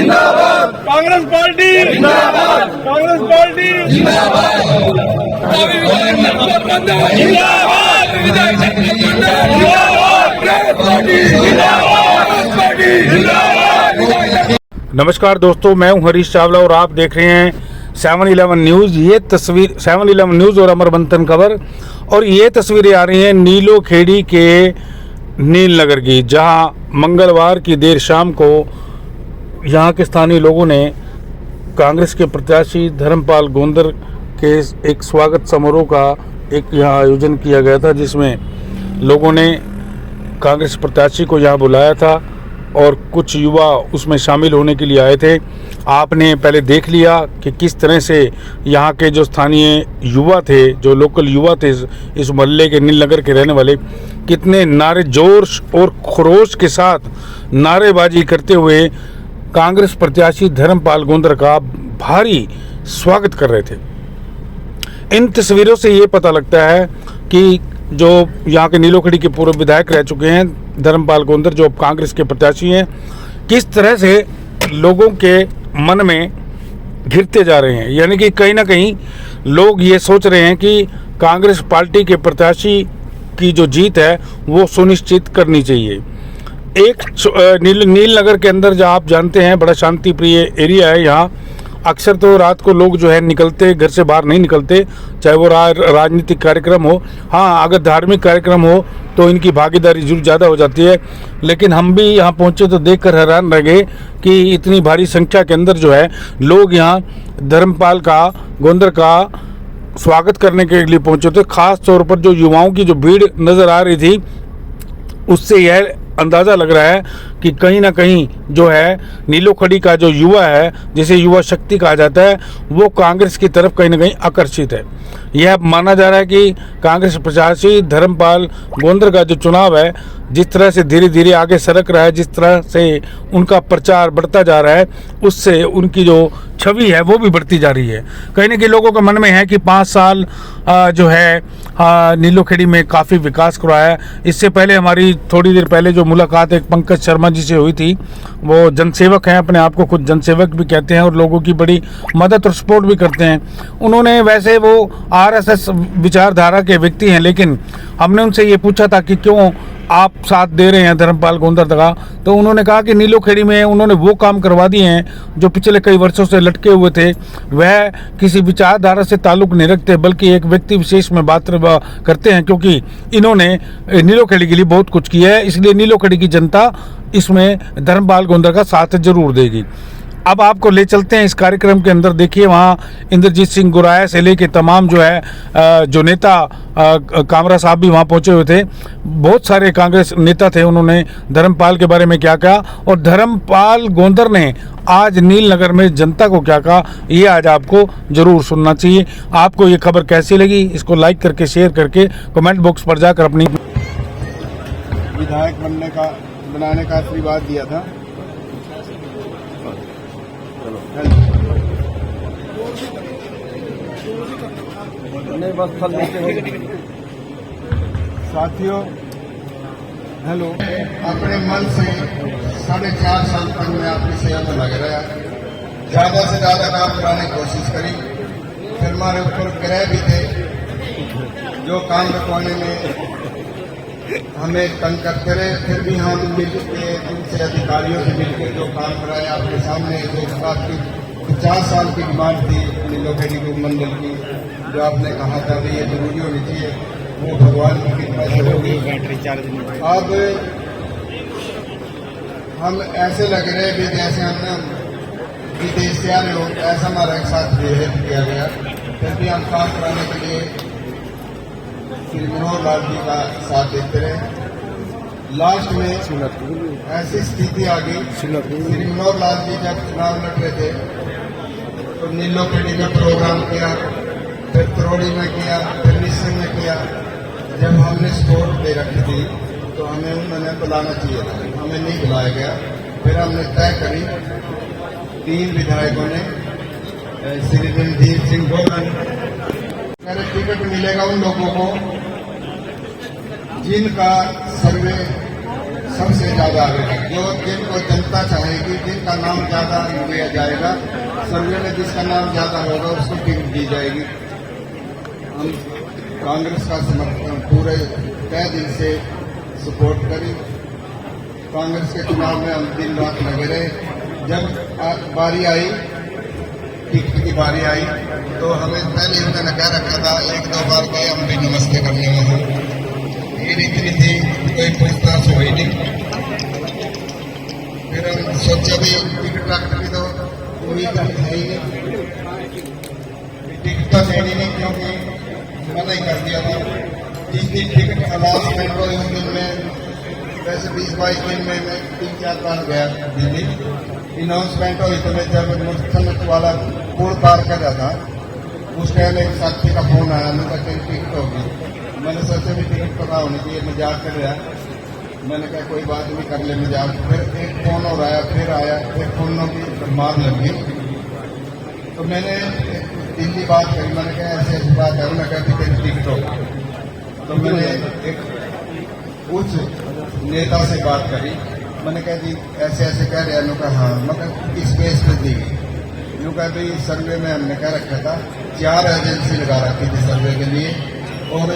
जिंदाबाद, कांग्रेस पार्टी जिंदाबाद, कांग्रेस पार्टी जिंदाबाद, नमस्कार दोस्तों, मैं हूं हरीश चावला और आप देख रहे हैं 7-11 न्यूज़। ये तस्वीर 7-11 न्यूज़ और अमर मंथन खबर। और ये तस्वीरें आ रही हैं नीलो खेड़ी के नील नगर की, जहां मंगलवार की देर शाम को यहां के स्थानीय लोगों ने कांग्रेस के प्रत्याशी धर्मपाल गोंदर के एक स्वागत समारोह का एक यहाँ आयोजन किया गया था, जिसमें लोगों ने कांग्रेस प्रत्याशी को यहाँ बुलाया था और कुछ युवा उसमें शामिल होने के लिए आए थे। आपने पहले देख लिया कि किस तरह से यहाँ के जो स्थानीय युवा थे, जो लोकल युवा थे इस मोहल्ले के नीलनगर के रहने वाले, कितने नारे जोश और खरोश के साथ नारेबाजी करते हुए कांग्रेस प्रत्याशी धर्मपाल गोंदर का भारी स्वागत कर रहे थे। इन तस्वीरों से ये पता लगता है कि जो यहाँ के नीलो खेड़ी के पूर्व विधायक रह चुके हैं धर्मपाल गोंदर, जो अब कांग्रेस के प्रत्याशी हैं, किस तरह से लोगों के मन में घिरते जा रहे हैं। यानी कि कहीं ना कहीं लोग ये सोच रहे हैं कि कांग्रेस पार्टी के प्रत्याशी की जो जीत है वो सुनिश्चित करनी चाहिए। एक नील नगर के अंदर, जो आप जानते हैं, बड़ा शांति प्रिय एरिया है। यहाँ अक्सर तो रात को लोग जो है निकलते, घर से बाहर नहीं निकलते, चाहे वो राजनीतिक कार्यक्रम हो। हाँ, अगर धार्मिक कार्यक्रम हो तो इनकी भागीदारी जरूर ज़्यादा हो जाती है। लेकिन हम भी यहाँ पहुँचे तो देखकर हैरान रह गए कि इतनी भारी संख्या के अंदर जो है लोग यहाँ धर्मपाल का गोंदर का स्वागत करने के लिए पहुँचे थे। ख़ास तौर पर जो युवाओं की जो भीड़ नज़र आ रही थी, उससे यह अंदाज़ा लग रहा है कि कहीं ना कहीं जो है नीलो खेड़ी का जो युवा है, जिसे युवा शक्ति कहा जाता है, वो कांग्रेस की तरफ कहीं ना कहीं आकर्षित है। यह माना जा रहा है कि कांग्रेस प्रत्याशी धर्मपाल गोंदर का जो चुनाव है, जिस तरह से धीरे धीरे आगे सरक रहा है, जिस तरह से उनका प्रचार बढ़ता जा रहा है, उससे उनकी जो छवि है वो भी बढ़ती जा रही है। कहीं ना कहीं लोगों के मन में है कि 5 साल जो है नीलो खेड़ी में काफ़ी विकास करवाया है। इससे पहले हमारी थोड़ी देर पहले जो मुलाकात एक पंकज शर्मा जी से हुई थी, वो जनसेवक हैं, अपने आप को खुद जनसेवक भी कहते हैं और लोगों की बड़ी मदद और सपोर्ट भी करते हैं। उन्होंने, वैसे वो आरएसएस विचारधारा के व्यक्ति हैं, लेकिन हमने उनसे ये पूछा था कि क्यों आप साथ दे रहे हैं धर्मपाल गोंदर का, तो उन्होंने कहा कि नीलो खेड़ी में उन्होंने वो काम करवा दिए हैं जो पिछले कई वर्षों से लटके हुए थे। वह किसी विचारधारा से ताल्लुक नहीं रखते, बल्कि एक व्यक्ति विशेष में बात करते हैं, क्योंकि इन्होंने नीलो खेड़ी के लिए बहुत कुछ किया है। इसलिए नीलो खेड़ी की जनता इसमें धर्मपाल गोंदर का साथ जरूर देगी। अब आपको ले चलते हैं इस कार्यक्रम के अंदर। देखिए, वहाँ इंद्रजीत सिंह गुराया से लेके तमाम जो है जो नेता, कामरा साहब भी वहाँ पहुँचे हुए थे। बहुत सारे कांग्रेस नेता थे। उन्होंने धर्मपाल के बारे में क्या कहा और धर्मपाल गोंदर ने आज नील नगर में जनता को क्या कहा, ये आज आपको जरूर सुनना चाहिए। आपको ये खबर कैसी लगी, इसको लाइक करके, शेयर करके, कमेंट बॉक्स पर जाकर अपनी विधायक बनाने का आशीर्वाद दिया था। नहीं, बस फल साथियों, हेलो। अपने मन से 4.5 साल तक मैं आपकी सेवा में लग रहा, ज्यादा से ज्यादा काम कराने की कोशिश करी। फिर हमारे ऊपर ग्रह भी थे जो काम रखवाने में हमें तंग करते रहे। फिर भी हम मिलकर उनसे अधिकारियों से मिलकर जो काम कराए आपके सामने, एक बात की 50 साल की डिमांड थी नीलो खेड़ी मंडल की, जो आपने कहा था कि ये जरूरी होनी चाहिए, वो भगवान की कृपा से होगी। अब हम ऐसे लग रहे भी जैसे हम विदेश से आ रहे हो, ऐसा हमारा एक साथ बिहेव किया गया। फिर भी हम काम कराने के लिए श्री मनोहर लाल जी का साथ देते रहे। लास्ट में ऐसी स्थिति आ गई, श्री मनोहर लाल जी जब चुनाव लड़ रहे थे तो नीलो खेड़ी में प्रोग्राम किया, फिर त्रोड़ी में किया, फिर निश्चित में किया। जब हमने सपोर्ट दे रखी थी तो हमें उन्होंने बुलाना चाहिए था, हमें नहीं बुलाया गया। फिर हमने तय करी, 3 विधायकों ने, श्री रणधीर सिंह गोलन, मेरे टिकट मिलेगा उन लोगों को जिनका सर्वे सबसे ज्यादा आवेगा, जो जिनको जनता चाहेगी, जिनका नाम ज्यादा लिया जाएगा, सर्वे में जिसका नाम ज्यादा होगा उसको टिकट दी जाएगी। हम कांग्रेस का समर्थन पूरे तय दिल से सपोर्ट करें। कांग्रेस के चुनाव में हम दिन रात लगे रहे। जब बारी आई, टिकट की बारी आई, तो हमें पहले उन्होंने कह रखा था, एक दो बार गए हम भी नमस्ते करने में हैं। ये इतनी थी, कोई पूछताछ हुई नहीं। फिर हम सोचे भी टिकट रख ली तो उम्मीद है ही नहीं, टिकट तो देनी नहीं, क्योंकि मना ही कर दिया था। जिस दिन टिकट अनाउंसमेंट हुई उस दिन में वैसे 20-22 दिन में मैं 3-4 बार गया दिल्ली। अनाउंसमेंट हुई तो मैं जब मुख्यमंत्री वाला पुल पार कर रहा था, उस टाइम एक साथी का फोन आया, मैं कहा टिकट होगी। मैंने सोचा भी टिकट पता होनी चाहिए, मजाक कर रहा। मैंने कहा कोई बात नहीं, कर ले मजाक। फिर एक फोन और आया, फिर आया, फिर फोनों की मार लग गई। तो मैंने दिल्ली बात करी, मैंने कहा ऐसे ऐसी बात है, उन्होंने कहा कि टिकट होगा। तो मैंने एक उच्च नेता से बात करी, मैंने कहा जी ऐसे ऐसे कह रहे हैं। उन्होंने कहा हाँ, मतलब किस बेस पे दी गई? उन्होंने कहा भाई सर्वे में हमने कह रखा था, 4 एजेंसी लगा रखी थी सर्वे के लिए, और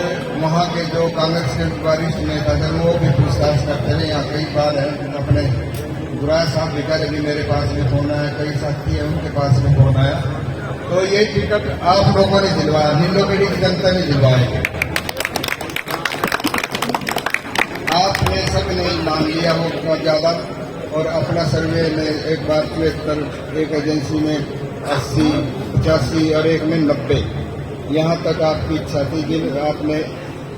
वहाँ के जो कांग्रेस के वरिष्ठ नेता थे वो भी पूछताछ करते रहे। यहाँ कई बार है अपने गुराया साहब भी कह रहे कि मेरे पास भी फोन आया, कई साथी है उनके पास भी फोन आया। तो ये टिकट आप लोगों ने दिलवाया, नीलोखेड़ी की जनता ने दिलवाया। आपने सब ने मान लिया वो बहुत ज्यादा, और अपना सर्वे में एक बार क्लिक कर एक एजेंसी में 80, 85 और एक में 90, यहाँ तक आपकी इच्छा थी। जिन आपने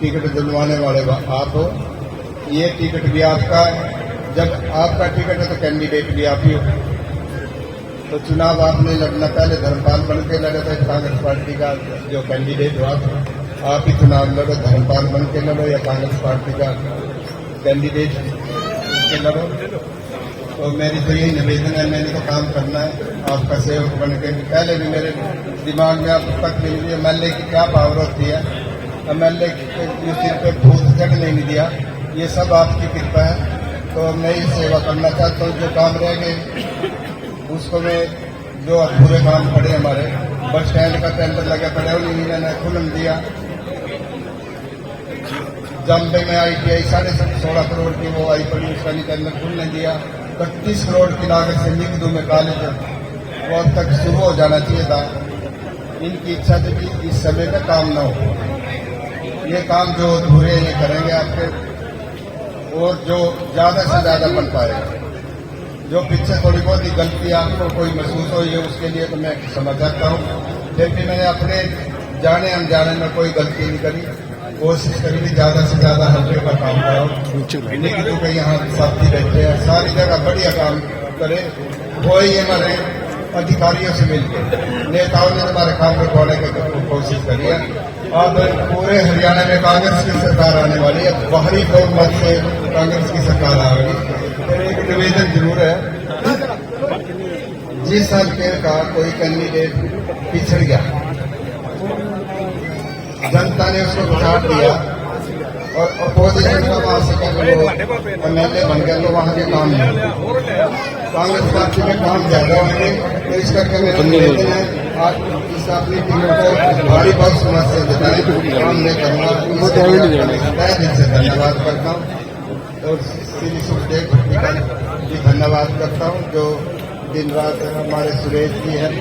टिकट दिलवाने वाले आप हो, ये टिकट भी आपका है। जब आपका टिकट है तो कैंडिडेट भी आप ही हो। तो चुनाव आपने लड़ना, पहले धर्मपाल बन के लड़े थे, कांग्रेस पार्टी का जो कैंडिडेट हुआ आप ही चुनाव लड़ो, धर्मपाल बन के लड़ो या कांग्रेस पार्टी का कैंडिडेट के लड़ो। तो मेरी तो यही निवेदन है, मैंने तो काम करना है आपका सेवक बन के। पहले भी मेरे दिमाग में अब तक मिल रही है एमएलए की क्या पावर होती है, एमएलए के सिर पे भूत चढ़ नहीं दिया, ये सब आपकी कृपा है। तो मैं ये सेवा करना चाहता हूँ। जो काम रह गए उसको मैं, जो अधूरे काम पड़े हमारे, बस स्टैंड का टेंडर लगे पड़े, उन्हीं ने खुलन दिया। जम्बे में ITI 16.5 करोड़ की वो आई पड़ी, उसका नहीं टेंडर खुलने दिया। 32 करोड़ की लागत से लिख में कॉलेज वो अब तक शुरू हो जाना चाहिए था। इनकी इच्छा थी कि इस समय में काम न हो, ये काम जो अधूरे ये करेंगे आपके, और जो ज्यादा से ज्यादा बन पाएगा। जो पीछे थोड़ी बहुत ही गलती आपको कोई महसूस हो, ये उसके लिए तो मैं समझ सकता हूँ। फिर भी मैंने अपने जाने अनजाने में कोई गलती नहीं करी, कोशिश करी कि ज्यादा से ज्यादा हल्के का काम कराओ। लेकिन जो कहीं यहाँ साथी बैठे हैं, सारी जगह बढ़िया काम करे, वही हमारे अधिकारियों से मिलकर नेताओं ने हमारे काम रुकवाने की कोशिश करी है। अब पूरे हरियाणा में कांग्रेस की सरकार आने वाली है, बाहरी बहुमत से कांग्रेस की सरकार आएगी। फिर एक निवेदन जरूर है, जिस हल्के का कोई कैंडिडेट पिछड़ गया, जनता ने उसको बिछाड़ दिया और अपोजिशन का वहां से एमएलए बन गया, तो वहां के काम नहीं। कांग्रेस पार्टी में काम ज्यादा होंगे, तो इस करके मेरा निवेदन है आप इस अपनी टीम को भारी बहुत समस्या जताए, काम नहीं करना। तय दिल से धन्यवाद करता हूँ, और श्री सुखदेव भट्टिकल जी धन्यवाद करता हूँ, जो दिन रात हमारे सुरेश जी हैं।